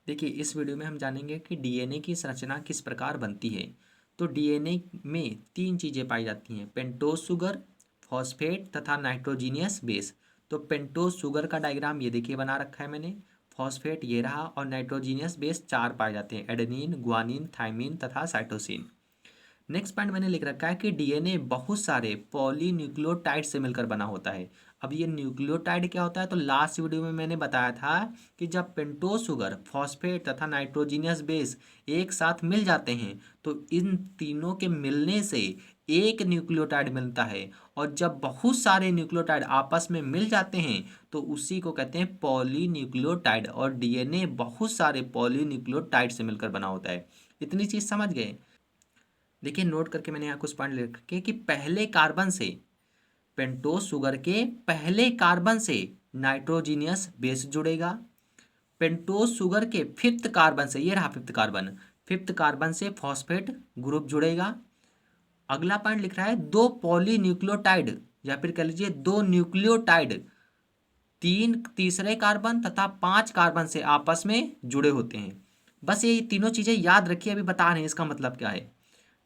देखिए इस वीडियो में हम जानेंगे कि डीएनए की संरचना किस प्रकार बनती है। तो डीएनए में तीन चीज़ें पाई जाती हैं, पेंटोज शुगर, फॉस्फेट तथा नाइट्रोजीनियस बेस। तो पेंटोज शुगर का डायग्राम ये देखिए बना रखा है मैंने, फॉस्फेट ये रहा और नाइट्रोजीनियस बेस चार पाए जाते हैं, एडेनिन, ग्वानिन, थाइमिन तथा साइटोसिन। नेक्स्ट पॉइंट मैंने लिख रखा है कि डीएनए बहुत सारे पॉलीन्यूक्लियोटाइड से मिलकर बना होता है। अब ये न्यूक्लियोटाइड क्या होता है, तो लास्ट वीडियो में मैंने बताया था कि जब पेंटोज शुगर, फॉस्फेट तथा नाइट्रोजीनियस बेस एक साथ मिल जाते हैं तो इन तीनों के मिलने से एक न्यूक्लियोटाइड मिलता है। और जब बहुत सारे न्यूक्लियोटाइड आपस में मिल जाते हैं तो उसी को कहते हैं पॉलीन्यूक्लियोटाइड। और डीएनए बहुत सारे पॉलीन्यूक्लियोटाइड से मिलकर बना होता है। इतनी चीज समझ गए। देखिए नोट करके मैंने यहाँ कुछ पॉइंट लिख रखे कि पहले कार्बन से, पेंटोज शुगर के पहले कार्बन से नाइट्रोजीनियस बेस जुड़ेगा। पेंटोज शुगर के फिफ्थ कार्बन से, ये रहा फिफ्थ कार्बन, फिफ्थ कार्बन से फॉस्फेट ग्रुप जुड़ेगा। अगला पॉइंट लिख रहा है दो पॉलीन्यूक्लियोटाइड या फिर कह लीजिए दो न्यूक्लियोटाइड तीन तीसरे कार्बन तथा पांच कार्बन से आपस में जुड़े होते हैं। बस ये तीनों चीजें याद रखिए, अभी बता रहे हैं इसका मतलब क्या है।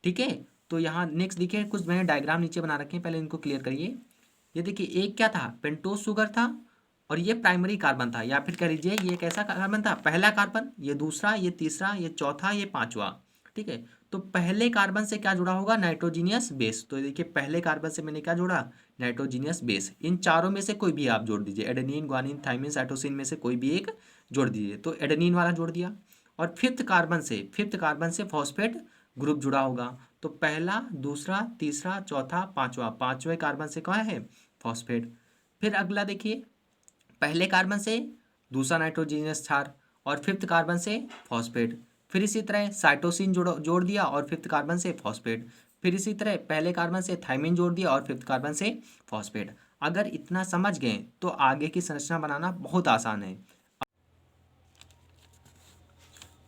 ठीक है, तो यहाँ नेक्स्ट देखिए कुछ मैंने डायग्राम नीचे बना रखे हैं, पहले इनको क्लियर करिए। ये देखिए एक क्या था, पेंटोज शुगर था और ये प्राइमरी कार्बन था, या फिर कह लीजिए ये कैसा कार्बन था, पहला कार्बन, ये दूसरा, ये तीसरा, ये चौथा, ये पांचवा। ठीक है, तो पहले कार्बन से क्या जुड़ा होगा, नाइट्रोजीनियस बेस। तो देखिए पहले कार्बन से मैंने क्या जोड़ा, नाइट्रोजीनियस बेस। इन चारों में से कोई भी आप जोड़ दीजिए, एडेनिन, ग्वानिन, थाइमिन, साइटोसिन में से कोई भी एक जोड़ दीजिए। तो एडेनिन वाला जोड़ दिया। और फिफ्थ कार्बन से फॉस्फेट ग्रुप जुड़ा होगा। तो पहला, दूसरा, तीसरा, चौथा, पांचवा, पांचवें कार्बन से क्या है, फॉस्फेट। फिर अगला देखिए, पहले कार्बन से दूसरा नाइट्रोजीनियस क्षार और फिफ्थ कार्बन से फॉस्फेट। फिर इसी तरह साइटोसिन जोड़ दिया और फिफ्थ कार्बन से फॉस्फेट। फिर इसी तरह पहले कार्बन से थाइमिन जोड़ दिया और फिफ्थ कार्बन से फॉस्फेट। अगर इतना समझ गए तो आगे की संरचना बनाना बहुत आसान है।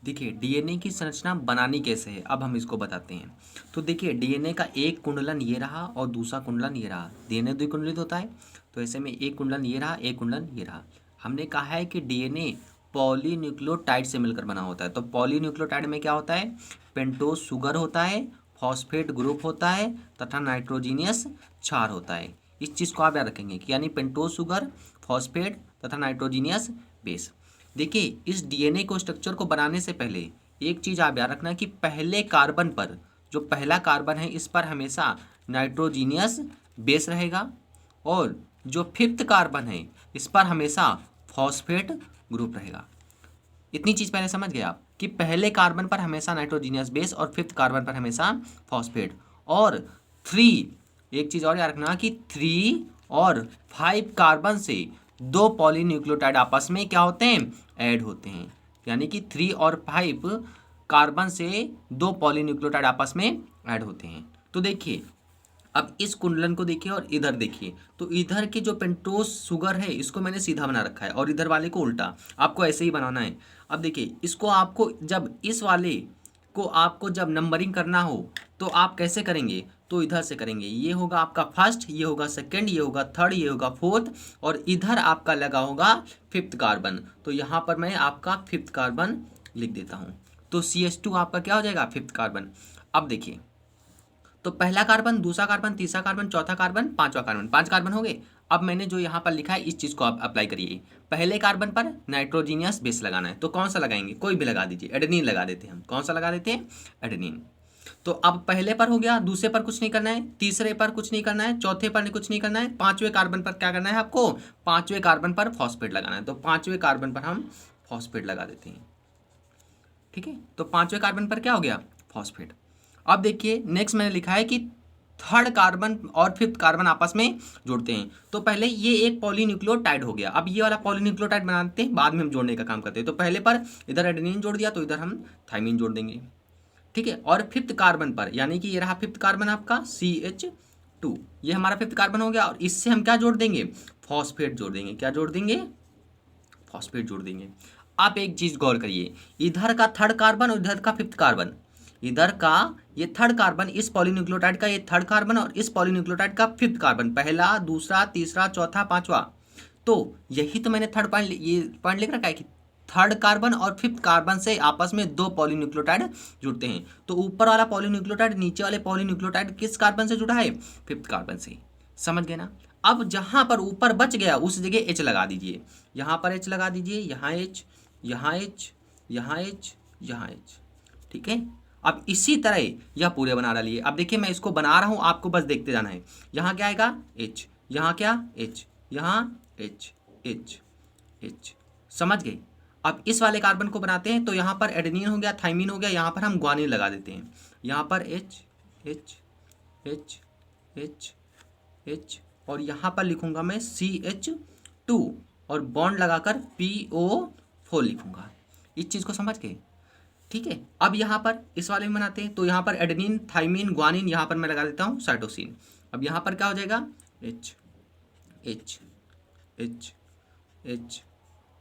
देखिए डीएनए की संरचना बनानी कैसे है, अब हम इसको बताते हैं। तो देखिए डीएनए का एक कुंडलन ये रहा और दूसरा कुंडलन ये रहा। डीएनए द्विकुंडलित होता है, तो ऐसे में एक कुंडलन ये रहा, एक कुंडलन ये रहा। हमने कहा है कि डीएनए पॉलीन्यूक्लियोटाइड से मिलकर बना होता है। तो पॉलीन्यूक्लियोटाइड में क्या होता है, पेंटोज शुगर होता है, फॉस्फेट ग्रुप होता है तथा नाइट्रोजीनियस क्षार होता है। इस चीज़ को आप याद रखेंगे कि यानी पेंटोज शुगर, फॉस्फेट तथा नाइट्रोजीनियस बेस। देखिए इस डीएनए को स्ट्रक्चर को बनाने से पहले एक चीज आप याद रखना कि पहले कार्बन पर, जो पहला कार्बन है इस पर हमेशा नाइट्रोजीनियस बेस रहेगा और जो फिफ्थ कार्बन है इस पर हमेशा फॉस्फेट ग्रुप रहेगा। इतनी चीज पहले समझ गए आप कि पहले कार्बन पर हमेशा नाइट्रोजीनियस बेस और फिफ्थ कार्बन पर हमेशा फॉस्फेट। और थ्री, एक चीज और याद रखना कि 3 और 5 कार्बन से दो पॉलीन्यूक्लियोटाइड आपस में क्या होते हैं, ऐड होते हैं। यानी कि 3 और 5 कार्बन से दो पॉलीन्यूक्लियोटाइड आपस में ऐड होते हैं। तो देखिए अब इस कुंडलन को देखिए और इधर देखिए, तो इधर के जो पेंटोज शुगर है इसको मैंने सीधा बना रखा है और इधर वाले को उल्टा। आपको ऐसे ही बनाना है। अब देखिए इसको आपको जब इस वाले को आपको जब नंबरिंग करना हो तो आप कैसे करेंगे, तो इधर से करेंगे। ये होगा आपका फर्स्ट, ये होगा सेकंड, ये होगा थर्ड, ये होगा फोर्थ और इधर आपका लगा होगा फिफ्थ कार्बन। तो यहाँ पर मैं आपका फिफ्थ कार्बन लिख देता हूँ। तो CH2 आपका क्या हो जाएगा, फिफ्थ कार्बन। अब देखिए तो पहला कार्बन, दूसरा कार्बन, तीसरा कार्बन, चौथा कार्बन, पांचवा कार्बन, 5 कार्बन हो गए। अब मैंने जो यहाँ पर लिखा है इस चीज को आप अप्लाई करिए। पहले कार्बन पर नाइट्रोजीनियस बेस लगाना है, तो कौन सा लगाएंगे, कोई भी लगा दीजिए, एडेनिन लगा देते हैं हम। कौन सा लगा देते हैं, एडेनिन। तो अब पहले पर हो गया, दूसरे पर कुछ नहीं करना है, तीसरे पर कुछ नहीं करना है, चौथे पर कुछ नहीं करना है, पांचवें कार्बन पर क्या करना है आपको, पांचवें कार्बन पर फॉस्फेट लगाना है। तो पांचवें कार्बन पर हम फॉस्फेट लगा देते हैं। ठीक है, तो पांचवें कार्बन पर क्या हो गया, फॉस्फेट। अब देखिए नेक्स्ट मैंने लिखा है कि थर्ड कार्बन और फिफ्थ कार्बन आपस में जोड़ते हैं। तो पहले ये एक पॉलीन्यूक्लियोटाइड हो गया, अब ये वाला पॉलीन्यूक्लियोटाइड बनाते हैं, बाद में हम जोड़ने का काम करते हैं। तो पहले पर इधर एडेनिन जोड़ दिया तो इधर हम थाइमिन जोड़ देंगे। ठीक है, और फिफ्थ कार्बन पर यानी कि ये रहा फिफ्थ कार्बन आपका CH2, ये हमारा फिफ्थ कार्बन हो गया और इससे हम क्या जोड़ देंगे, फॉस्फेट जोड़ देंगे। क्या जोड़ देंगे, फॉस्फेट जोड़ देंगे। आप एक चीज गौर करिए, इधर का थर्ड कार्बन और इधर का फिफ्थ कार्बन, इधर का ये थर्ड कार्बन, इस पॉलीन्यूक्लियोटाइड का ये थर्ड कार्बन और इस पॉलीन्यूक्लियोटाइड का फिफ्थ कार्बन, पहला, दूसरा, तीसरा, चौथा, पांचवा। तो यही तो मैंने थर्ड पॉइंट, ये पॉइंट लिख रखा है कि थर्ड कार्बन और फिफ्थ कार्बन से आपस में दो पॉलीन्यूक्लियोटाइड जुड़ते हैं। तो ऊपर वाला पॉलीन्यूक्लियोटाइड नीचे वाले पॉलीन्यूक्लियोटाइड किस कार्बन से जुड़ा है? फिफ्थ कार्बन से। समझ गए ना? अब जहां पर ऊपर बच गया उस जगह H लगा दीजिए, यहाँ पर H लगा दीजिए, यहाँ H, यहाँ H, यहाँ H, यहाँ H। ठीक है, अब इसी तरह यह पूरे बना डालिए। अब देखिए मैं इसको बना रहा हूँ, आपको बस देखते जाना है। यहाँ क्या आएगा? H, यहाँ क्या? H, यहाँ H, H, H। समझ गए? अब इस वाले कार्बन को बनाते हैं, तो यहाँ पर एडेनिन हो गया, थाइमिन हो गया, यहाँ पर हम ग्वानिन लगा देते हैं। यहाँ पर H, H, H, H, H, और यहाँ पर लिखूंगा मैं CH2 और बॉन्ड लगाकर PO4 लिखूंगा। इस चीज़ को समझ गए? ठीक है, अब यहाँ पर इस वाले में बनाते हैं, तो यहाँ पर एडेनिन, थाइमिन, ग्वानिन, यहाँ पर मैं लगा देता हूँ साइटोसिन। अब यहाँ पर क्या हो जाएगा? H, H, H, H,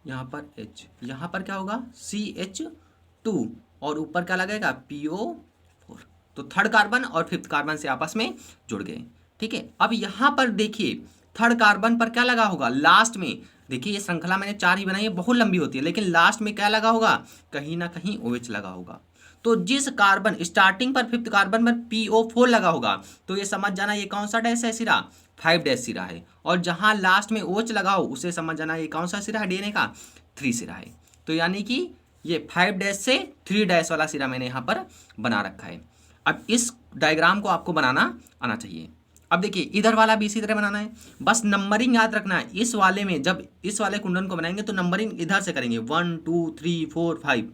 यहाँ पर H, यहाँ पर क्या होगा? CH2 और ऊपर क्या लगेगा? PO4। तो थर्ड कार्बन और फिफ्थ कार्बन से आपस में जुड़ गए। ठीक है, अब यहाँ पर देखिए थर्ड कार्बन पर क्या लगा होगा? लास्ट में देखिए, ये श्रृंखला मैंने 4 ही बनाई है, बहुत लंबी होती है, लेकिन लास्ट में क्या लगा होगा? कहीं ना कहीं OH लगा होगा। तो जिस कार्बन स्टार्टिंग पर फिफ्थ कार्बन पर PO4 लगा होगा, तो ये समझ जाना ये कौन सा डैश है सिरा? 5 डैश सिरा है। और जहां लास्ट में OH लगा हो उसे समझ जाना ये कौन सा सिरा है DNA का? 3 सिरा है। तो यानी कि ये 5 डैश से 3 डैश वाला सिरा मैंने यहाँ पर बना रखा है। अब इस डायग्राम को आपको बनाना आना चाहिए। अब देखिए इधर वाला भी इसी तरह बनाना है, बस नंबरिंग याद रखना है। इस वाले में जब इस वाले कुंडन को बनाएंगे तो नंबरिंग इधर से करेंगे 1 2 3 4 5,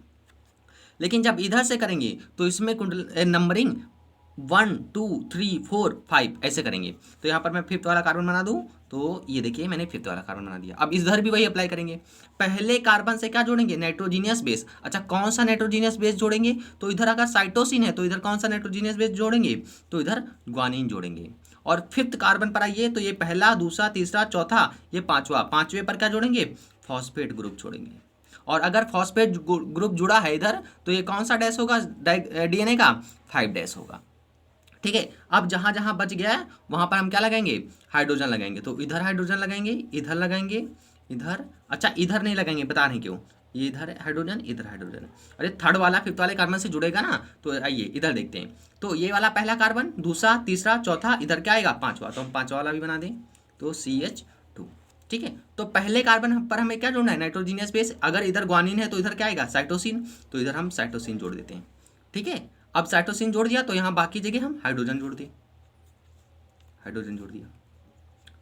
लेकिन जब इधर से करेंगे तो इसमें कुंडल नंबरिंग 1 2 3 4 5 ऐसे करेंगे। तो यहाँ पर मैं फिफ्थ वाला कार्बन बना दूँ, तो ये देखिए मैंने फिफ्थ वाला कार्बन बना दिया। अब इधर भी वही अप्लाई करेंगे। पहले कार्बन से क्या जोड़ेंगे? Nitrogenous base. अच्छा, कौन सा नाइट्रोजीनियस बेस जोड़ेंगे? तो इधर अगर साइटोसिन है तो इधर कौन सा नाइट्रोजीनियस बेस जोड़ेंगे? तो इधर ग्वानिन जोड़ेंगे। और फिफ्थ कार्बन पर आइए, तो ये पहला, दूसरा, तीसरा, चौथा, ये पांचवा, पांचवे पर क्या जोड़ेंगे? फॉस्फेट ग्रुप जोड़ेंगे। और अगर फॉस्फेट ग्रुप जुड़ा है इधर, तो ये कौन सा डैश होगा DNA का? 5 डैश होगा। ठीक है, अब जहां जहां बच गया है वहां पर हम क्या लगाएंगे? हाइड्रोजन लगाएंगे। तो इधर हाइड्रोजन लगाएंगे, इधर लगाएंगे, इधर, अच्छा इधर नहीं लगाएंगे, बता रहे क्यों? ये इधर हाइड्रोजन, इधर हाइड्रोजन। अरे थर्ड वाला फिफ्थ वाले कार्बन से जुड़ेगा ना, तो आइए इधर देखते हैं। तो ये वाला पहला कार्बन, दूसरा, तीसरा, चौथा, इधर क्या आएगा? पांचवा। तो हम पांचवा वाला भी बना दें, तो CH2। ठीक है, तो पहले कार्बन पर हमें क्या जोड़ना है? Nitrogenous base. अगर इधर ग्वानिन है तो इधर क्या आएगा? साइटोसिन। तो इधर हम साइटोसिन जोड़ देते हैं। ठीक है, अब साइटोसिन जोड़ दिया तो यहाँ बाकी जगह हम हाइड्रोजन जोड़ दिए, हाइड्रोजन जोड़ दिया।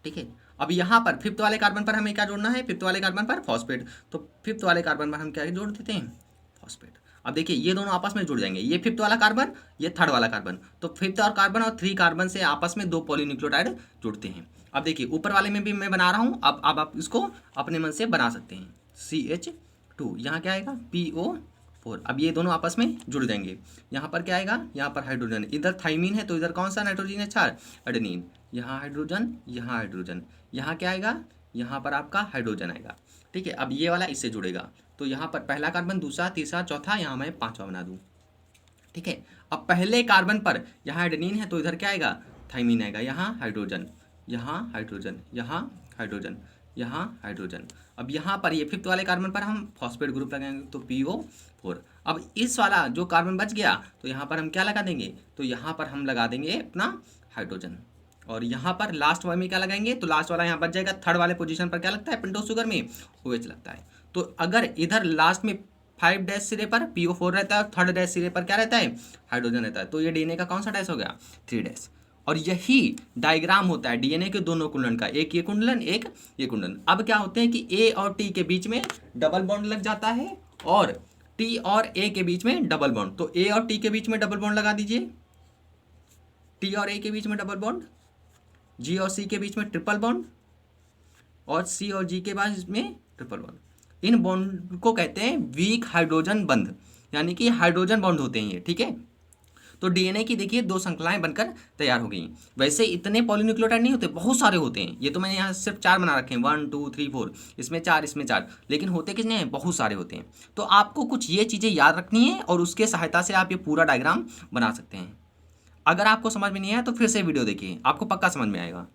ठीक है, अब यहाँ पर फिफ्थ वाले कार्बन पर हमें क्या जोड़ना है? फिफ्थ वाले कार्बन पर फॉस्फेट। तो फिफ्थ वाले कार्बन पर हम क्या जोड़ देते हैं? फॉस्फेट। अब देखिए ये दोनों आपस में जुड़ जाएंगे, ये फिफ्थ वाला कार्बन, ये थर्ड वाला कार्बन। तो फिफ्थ और कार्बन और 3 कार्बन से आपस में 2 पॉलीन्यूक्लियोटाइड जुड़ते हैं। अब देखिए ऊपर वाले में भी मैं बना रहा हूँ, अब आप इसको अपने मन से बना सकते हैं। CH2, यहाँ क्या आएगा? PO4। अब ये दोनों आपस में जुड़ जाएंगे। यहाँ पर क्या आएगा? यहाँ पर हाइड्रोजन, इधर थाइमिन है तो इधर कौन सा नाइट्रोजन है? 4, एडेनिन। यहाँ हाइड्रोजन, यहाँ हाइड्रोजन, यहाँ क्या आएगा? यहाँ पर आपका हाइड्रोजन आएगा। ठीक है, अब ये वाला इससे जुड़ेगा, तो यहाँ पर पहला कार्बन, दूसरा, तीसरा, चौथा, यहाँ मैं पांचवा बना दूँ। ठीक है, अब पहले कार्बन पर यहाँ एडेनिन है तो इधर क्या आएगा? थाइमिन आएगा। यहाँ हाइड्रोजन, यहाँ हाइड्रोजन, यहाँ हाइड्रोजन, यहाँ हाइड्रोजन। अब यहाँ पर ये फिफ्थ वाले कार्बन पर हम फॉस्फेट ग्रुप लगाएंगे, तो PO4। अब इस वाला जो कार्बन बच गया तो यहाँ पर हम क्या लगा देंगे? तो यहाँ पर हम लगा देंगे अपना हाइड्रोजन। और यहाँ पर लास्ट वाले में क्या लगाएंगे? तो लास्ट वाला यहाँ बच जाएगा। थर्ड वाले पोजीशन पर क्या लगता है? पेंटोस शुगर में OH लगता है। तो अगर इधर लास्ट में 5 डैश सिरे पर PO4 रहता है और थर्ड डैश सिरे पर क्या रहता है? हाइड्रोजन रहता है। तो ये DNA का कौन सा डैश हो गया? 3 डैश। और यही डायग्राम होता है DNA के दोनों कुंडलन का, एक ये कुंडलन, एक ये कुंडलन। अब क्या होते हैं कि A और T के बीच में डबल बॉन्ड लग जाता है और T और A के बीच में डबल बॉन्ड। तो A और T के बीच में डबल बॉन्ड लगा दीजिए, T और A के बीच में डबल बॉन्ड, G और C के बीच में ट्रिपल बॉन्ड, और C और G के बीच में ट्रिपल बॉन्ड। इन बॉन्ड को कहते हैं वीक हाइड्रोजन बंध, यानी कि हाइड्रोजन बॉन्ड होते हैं ये। ठीक है, तो DNA की देखिए 2 श्रृंखलाएं बनकर तैयार हो गई। वैसे इतने पॉलीन्यूक्लियोटाइड नहीं होते, बहुत सारे होते हैं। ये तो मैंने यहाँ सिर्फ 4 बना रखे हैं, 1 2 3 4, इसमें 4, इसमें 4, लेकिन होते कितने हैं? बहुत सारे होते हैं। तो आपको कुछ ये चीज़ें याद रखनी है और उसके सहायता से आप ये पूरा डायग्राम बना सकते हैं। अगर आपको समझ में नहीं आया तो फिर से वीडियो देखिए, आपको पक्का समझ में आएगा।